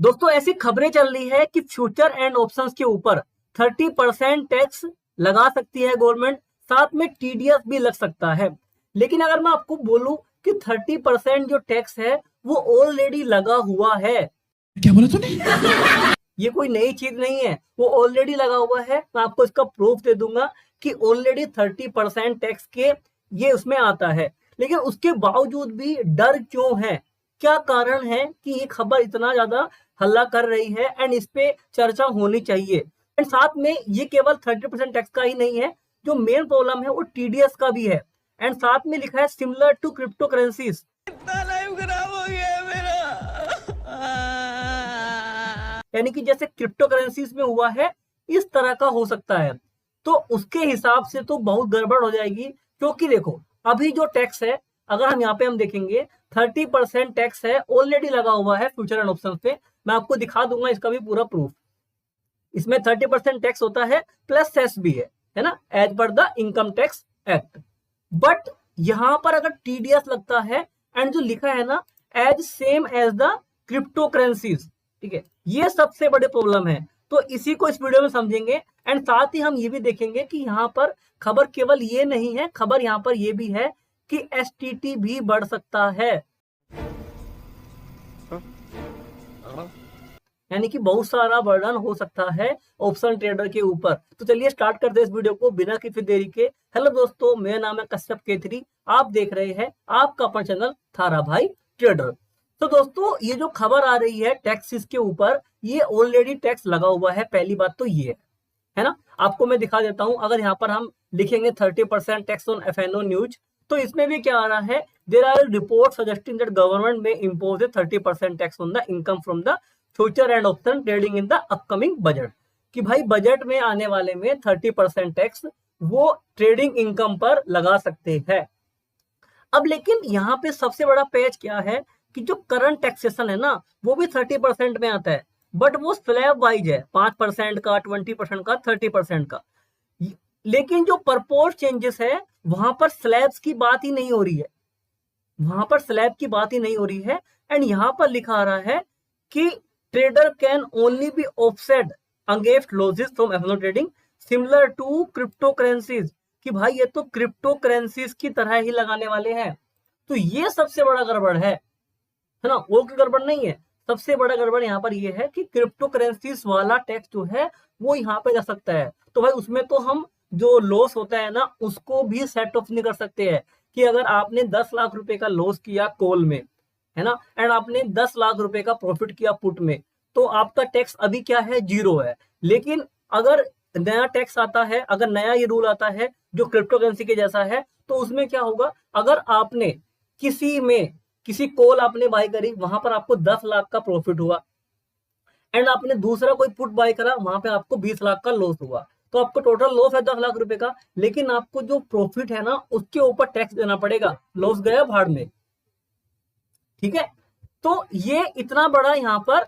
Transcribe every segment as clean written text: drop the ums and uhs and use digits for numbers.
दोस्तों ऐसी खबरें चल रही है कि फ्यूचर एंड ऑप्शंस के ऊपर 30% टैक्स लगा सकती है गवर्नमेंट, साथ में टीडीएस भी लग सकता है। लेकिन अगर मैं आपको बोलूं कि 30% जो टैक्स है वो ऑलरेडी लगा हुआ है। क्या बोला तूने? ये कोई नई चीज नहीं है, वो ऑलरेडी लगा हुआ है। मैं आपको इसका प्रूफ दे दूंगा कि ऑलरेडी 30% टैक्स के ये उसमें आता है। लेकिन उसके बावजूद भी डर क्यों है, क्या कारण है कि ये खबर इतना ज्यादा हल्ला कर रही है एंड इस पे चर्चा होनी चाहिए। एंड साथ में ये केवल 30% टैक्स का ही नहीं है, जो मेन प्रॉब्लम है वो टीडीएस का भी है। एंड साथ में लिखा है सिमिलर टू क्रिप्टो करेंसीज। यानी कि जैसे क्रिप्टो करेंसीज में हुआ है इस तरह का हो सकता है। तो उसके हिसाब से तो बहुत गड़बड़ हो जाएगी, क्योंकि देखो अभी जो टैक्स है, अगर हम यहाँ पे हम देखेंगे 30% टैक्स है ऑलरेडी लगा हुआ है फ्यूचर एंड ऑप्शन पे। मैं आपको दिखा दूंगा इसका भी पूरा प्रूफ। इसमें 30% टैक्स होता है प्लस सेस भी है ना, as per the income tax act. But यहां पर अगर टीडीएस लगता है एंड जो लिखा है ना as same as the crypto currencies, ठीक है, ये सबसे बड़े प्रॉब्लम है। तो इसी को इस वीडियो में समझेंगे एंड साथ ही हम ये भी देखेंगे कि यहाँ पर खबर केवल ये नहीं है, खबर यहाँ पर ये भी है कि एसटीटी भी बढ़ सकता है। यानी कि बहुत सारा बर्डन हो सकता है ऑप्शन ट्रेडर के ऊपर। तो चलिए स्टार्ट करते हैं इस वीडियो को बिना किसी देरी के। हेलो दोस्तों, मेरा नाम है कश्यप केथरी, आप देख रहे हैं आपका अपना चैनल थारा भाई ट्रेडर। तो दोस्तों ये जो खबर आ रही है टैक्सेस के ऊपर, ये ऑलरेडी टैक्स लगा हुआ है। पहली बात तो ये है ना। आपको मैं दिखा देता हूं, अगर यहाँ पर हम लिखेंगे 30% टैक्स ऑन एफएनओ न्यूज, तो इसमें भी क्या आ रहा है, there are report suggesting that government may impose a 30% tax on the income from the future and option trading in the upcoming budget. कि भाई बजट में आने वाले में 30% टैक्स वो ट्रेडिंग इनकम पर लगा सकते हैं। अब लेकिन यहाँ पे सबसे बड़ा पेच क्या है कि जो करंट टैक्सेशन है ना वो भी 30% में आता है, बट वो स्लैब वाइज है, 5% का, 20% का, 30% का। लेकिन जो परपोज चेंजेस है वहां पर स्लैब्स की बात ही नहीं हो रही है, वहां पर स्लैब की बात ही नहीं हो रही है। एंड यहाँ पर लिखा आ रहा है कि trader can only be offset against losses from FNO trading similar to crypto currencies. कि भाई ये तो क्रिप्टो करेंसीज की तरह ही लगाने वाले हैं। तो ये सबसे बड़ा गड़बड़ है ना, वो कोई गड़बड़ नहीं है। सबसे बड़ा गड़बड़ यहाँ पर ये है कि क्रिप्टो करेंसीज वाला टैक्स जो है वो यहाँ पे जा सकता है। तो भाई उसमें तो हम जो लॉस होता है ना उसको भी सेट ऑफ नहीं कर सकते हैं। कि अगर आपने 10 लाख रुपए का लॉस किया कॉल में, है ना, एंड आपने 10 लाख रुपए का प्रॉफिट किया पुट में, तो आपका टैक्स अभी क्या है, 0 है। लेकिन अगर नया टैक्स आता है, अगर नया ये रूल आता है जो क्रिप्टो करेंसी के जैसा है, तो उसमें क्या होगा, अगर आपने किसी कॉल आपने बाय करी, वहां पर आपको 10 लाख का प्रॉफिट हुआ, एंड आपने दूसरा कोई पुट बाय करा, वहां पे आपको 20 लाख का लॉस हुआ, तो आपको टोटल लॉस है 10 लाख रुपए का। लेकिन आपको जो प्रॉफिट है ना उसके ऊपर टैक्स देना पड़ेगा, लॉस गया भाड़ में, ठीक है। तो ये इतना बड़ा यहाँ पर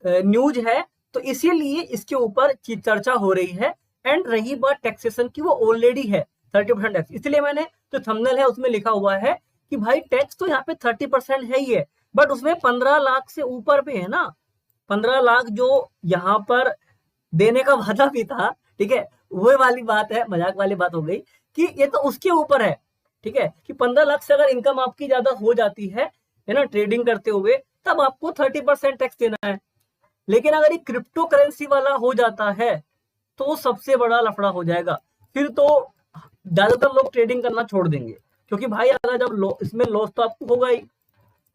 न्यूज है, तो इसीलिए इसके ऊपर चर्चा हो रही है। एंड रही बात टैक्सेशन की, वो ऑलरेडी है 30% टैक्स। इसलिए मैंने जो थंबनेल है उसमें लिखा हुआ है कि भाई टैक्स तो यहाँ पे 30% है ही है, बट उसमें 15 लाख से ऊपर पे है ना। 15 लाख जो यहाँ पर देने का वादा भी था, ठीक है, वो वाली बात है, मजाक वाली बात हो गई कि ये तो उसके ऊपर है, ठीक है, कि 15 लाख से अगर इनकम आपकी ज्यादा हो जाती है ना ट्रेडिंग करते हुए, तब आपको 30% टैक्स देना है। लेकिन अगर ये क्रिप्टो करेंसी वाला हो जाता है तो सबसे बड़ा लफड़ा हो जाएगा। फिर तो ज्यादातर लोग ट्रेडिंग करना छोड़ देंगे, क्योंकि भाई अगर जब इसमें लॉस तो आपको होगा ही,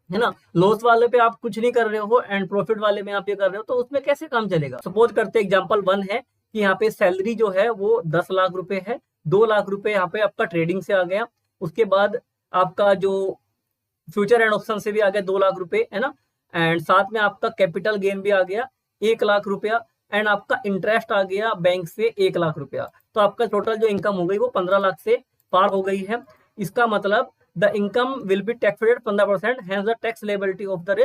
है ना। लॉस वाले पे आप कुछ नहीं कर रहे हो एंड प्रॉफिट वाले में आप ये कर रहे हो, तो उसमें कैसे काम चलेगा। सपोज करते एग्जांपल 1 है कि यहाँ पे सैलरी जो है वो 10 लाख रुपए है, 2 लाख रुपए यहाँ पे आपका ट्रेडिंग से आ गया, उसके बाद आपका जो फ्यूचर एंड ऑप्शन से भी आ गया 2 लाख रुपए, है ना, एंड साथ में आपका कैपिटल गेन भी आ गया 1 लाख रुपया, एंड आपका इंटरेस्ट आ गया बैंक से 1 लाख रुपया। तो आपका टोटल जो इनकम हो गई वो 15 लाख से पार हो गई है। इसका मतलब the income will be taxed 15%, has the tax liability of the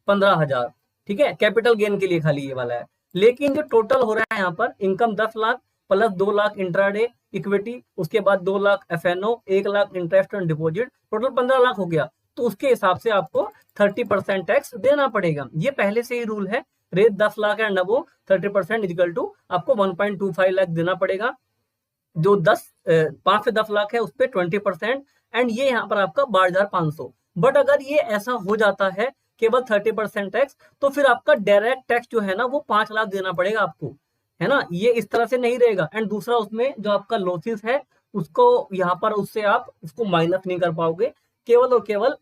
15,000, ठीक है, कैपिटल गेन के लिए खाली ये वाला है। लेकिन जो टोटल हो रहा है यहाँ पर income 10 lakh plus 2 lakh intraday equity, उसके बाद 2 lakh FNO, 1 lakh interest on deposit, total 15 lakh हो गया। तो तो उसके हिसाब से आपको 30% टैक्स देना पड़ेगा। ये पहले से ही रूल है। Rate 10 lakh and above 30% equal to आपको 1.25 लाख देना पड़ेगा। जो 5 से 10 लाख है उस पर 20%, एंड ये यहाँ पर आपका 12,500। बट अगर ये ऐसा हो जाता है केवल 30% टैक्स, तो फिर आपका डायरेक्ट टैक्स जो है ना वो 5 लाख देना पड़ेगा आपको, है ना। ये इस तरह से नहीं रहेगा। एंड दूसरा, उसमें जो आपका लॉसेस है उसको यहाँ पर उससे आप उसको माइनस नहीं कर पाओगे, केवल और केवल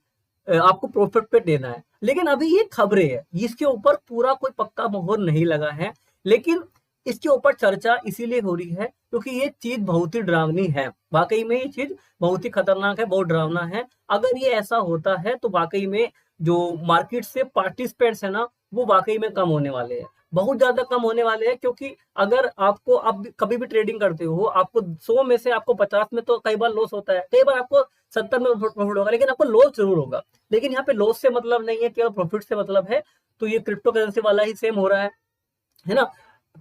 आपको प्रॉफिट पे देना है। लेकिन अभी ये खबरें है, इसके ऊपर पूरा कोई पक्का मोहर नहीं लगा है, लेकिन इसके ऊपर चर्चा इसीलिए हो रही है क्योंकि ये चीज बहुत ही डरावनी है। वाकई में ये चीज बहुत ही खतरनाक है, बहुत डरावना है। अगर ये ऐसा होता है तो वाकई में जो मार्केट से पार्टिसिपेंट्स है ना वो वाकई में कम होने वाले हैं, बहुत ज्यादा कम होने वाले हैं। क्योंकि अगर आपको आप कभी भी ट्रेडिंग करते हो, आपको 100 में से आपको 50 में तो कई बार लॉस होता है, कई बार आपको 70 में प्रॉफिट होगा, लेकिन आपको लॉस जरूर होगा। लेकिन यहाँ पे लॉस से मतलब नहीं है, केवल प्रॉफिट से मतलब है। तो ये क्रिप्टो करेंसी वाला ही सेम हो रहा है ना।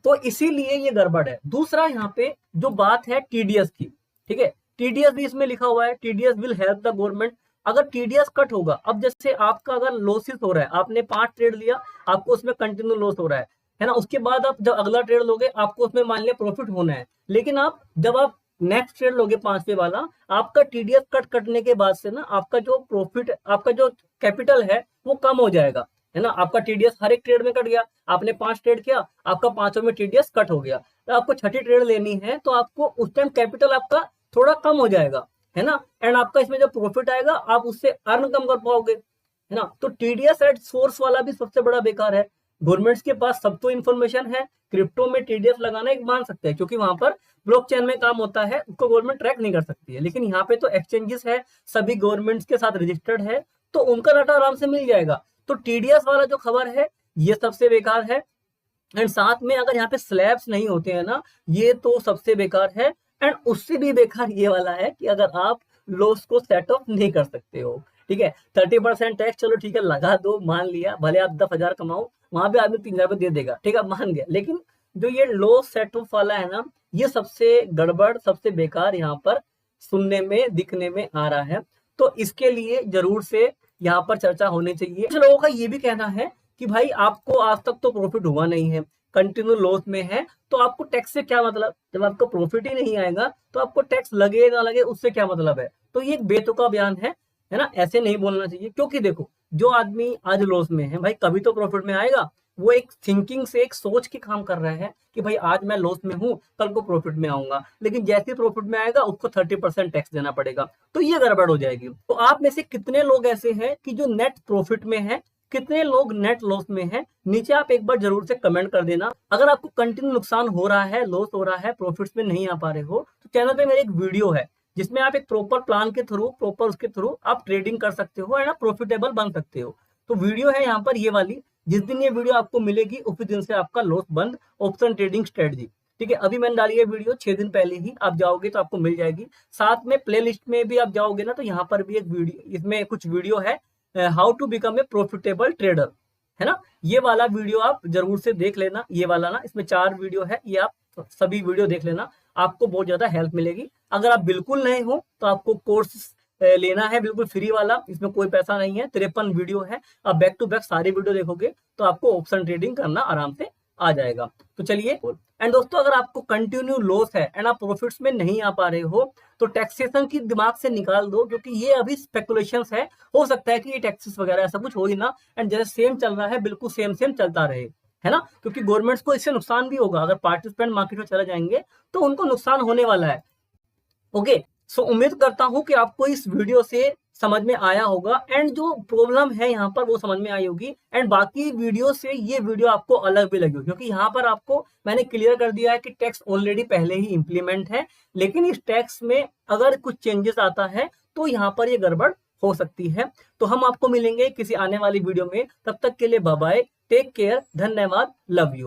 तो इसीलिए ये गड़बड़ है। दूसरा यहाँ पे जो बात है टीडीएस की, ठीक है, टीडीएस भी इसमें लिखा हुआ है, TDS will help the government. अगर टीडीएस कट होगा, अब जैसे आपका अगर लॉसेस हो रहा है, आपने 5 ट्रेड लिया, आपको उसमें कंटिन्यू लॉस हो रहा है ना। उसके बाद आप जब अगला ट्रेड लोगे, आपको उसमें मान लिया प्रॉफिट होना है, लेकिन जब आप नेक्स्ट ट्रेड लोगे 5वें वाला, आपका टीडीएस कटने के बाद से ना आपका जो प्रॉफिट, आपका जो कैपिटल है वो कम हो जाएगा, है ना। आपका टीडीएस हर एक ट्रेड में कट गया, आपने 5 ट्रेड किया, आपका 5 में टीडीएस कट हो गया, तो आपको 6ठी ट्रेड लेनी है, तो आपको उस टाइम कैपिटल आपका थोड़ा कम हो जाएगा, है ना। एंड आपका इसमें जो प्रॉफिट आएगा आप उससे अर्न कम कर पाओगे, है ना। तो टीडीएस एट सोर्स वाला भी सबसे बड़ा बेकार है। गवर्नमेंट्स के पास सब तो इन्फॉर्मेशन है, क्रिप्टो में टीडीएस लगाना एक मान सकते हैं क्योंकि वहां पर ब्लॉकचेन में काम होता है, उसको गवर्नमेंट ट्रैक नहीं कर सकती है। लेकिन यहाँ पे तो एक्सचेंजेस है, सभी गवर्नमेंट्स के साथ रजिस्टर्ड है, तो उनका डाटा आराम से मिल जाएगा। तो टीडीएस वाला जो खबर है ये सबसे बेकार है। एंड साथ में अगर यहाँ पे स्लैब्स नहीं होते हैं ना, ये तो सबसे बेकार है। एंड उससे भी बेकार ये वाला है कि अगर आप लॉस को सेट ऑफ नहीं कर सकते हो, ठीक है। 30% टैक्स चलो ठीक है लगा दो, मान लिया, भले आप 10,000 कमाओ, वहां पे आदमी 3,000 दे देगा, ठीक है, मान गया। लेकिन जो ये लॉस सेट ऑफ वाला है ना, ये सबसे गड़बड़, सबसे बेकार यहाँ पर सुनने में, दिखने में आ रहा है। तो इसके लिए जरूर से यहाँ पर चर्चा होनी चाहिए। कुछ लोगों का ये भी कहना है कि भाई आपको आज तक तो प्रॉफिट हुआ नहीं है, कंटिन्यू लॉस में है, तो आपको टैक्स से क्या मतलब, जब आपको प्रॉफिट ही नहीं आएगा तो आपको टैक्स लगे ना लगे उससे क्या मतलब है। तो ये एक बेतुका बयान है ना, ऐसे नहीं बोलना चाहिए। क्योंकि देखो, जो आदमी आज लॉस में है भाई कभी तो प्रॉफिट में आएगा, वो एक थिंकिंग से, एक सोच के काम कर रहा है कि भाई आज मैं लॉस में हूं, कल को प्रॉफिट में आऊंगा। लेकिन जैसे प्रॉफिट में आएगा उसको 30% टैक्स देना पड़ेगा, तो ये गड़बड़ हो जाएगी। तो आप में से कितने लोग ऐसे हैं कि जो नेट प्रॉफिट में है, कितने लोग नेट लॉस में है, नीचे आप एक बार जरूर से कमेंट कर देना। अगर आपको कंटिन्यू नुकसान हो रहा है, लॉस हो रहा है, प्रॉफिट्स में नहीं आ पा रहे हो, तो चैनल पे मेरी एक वीडियो है जिसमें आप एक प्रॉपर प्लान के थ्रू, प्रॉपर उसके थ्रू आप ट्रेडिंग कर सकते हो, है ना, प्रॉफिटेबल बन सकते हो। तो वीडियो है यहाँ पर ये वाली, जिस दिन ये वीडियो आपको मिलेगी उसी दिन से आपका लॉस बंद, ऑप्शन ट्रेडिंग स्ट्रेटजी, ठीक है। अभी मैंने डाली है वीडियो 6 दिन पहले ही, आप जाओगे तो आपको मिल जाएगी। साथ में प्लेलिस्ट में भी आप जाओगे ना, तो यहाँ पर भी एक वीडियो, इसमें कुछ वीडियो है, how to become a profitable trader, है ना। ये वाला वीडियो आप जरूर से देख लेना, ये वाला ना, इसमें 4 वीडियो है, ये आप सभी वीडियो देख लेना, आपको बहुत ज्यादा हेल्प मिलेगी। अगर आप बिल्कुल नहीं हो तो आपको कोर्स लेना है बिल्कुल फ्री वाला, इसमें कोई पैसा नहीं है, 53 वीडियो है, आप बैक टू बैक सारी वीडियो देखोगे तो आपको ऑप्शन ट्रेडिंग करना आराम से आ जाएगा। तो चलिए, एंड दोस्तों अगर आपको कंटिन्यू लॉस है एंड आप प्रॉफिट्स में नहीं आ पा रहे हो, तो टैक्सेशन की दिमाग से निकाल दो, क्योंकि ये अभी स्पेकुलेशंस है, हो सकता है कि ये टैक्सेस वगैरह ऐसा कुछ हो ही ना, एंड जैसे सेम चल रहा है बिल्कुल सेम चलता रहे, है ना। क्योंकि गवर्नमेंट्स को इससे नुकसान भी होगा, अगर पार्टिसिपेंट मार्केट में चले जाएंगे तो उनको नुकसान होने वाला है। ओके, सो उम्मीद करता हूं कि आपको इस वीडियो से समझ में आया होगा, एंड जो प्रॉब्लम है यहाँ पर वो समझ में आई होगी, एंड बाकी वीडियो से ये वीडियो आपको अलग भी लगी होगी, क्योंकि यहाँ पर आपको मैंने क्लियर कर दिया है कि टैक्स ऑलरेडी पहले ही इंप्लीमेंट है, लेकिन इस टैक्स में अगर कुछ चेंजेस आता है तो यहाँ पर ये गड़बड़ हो सकती है। तो हम आपको मिलेंगे किसी आने वाली वीडियो में, तब तक के लिए बाय बाय, टेक केयर, धन्यवाद, लव यू।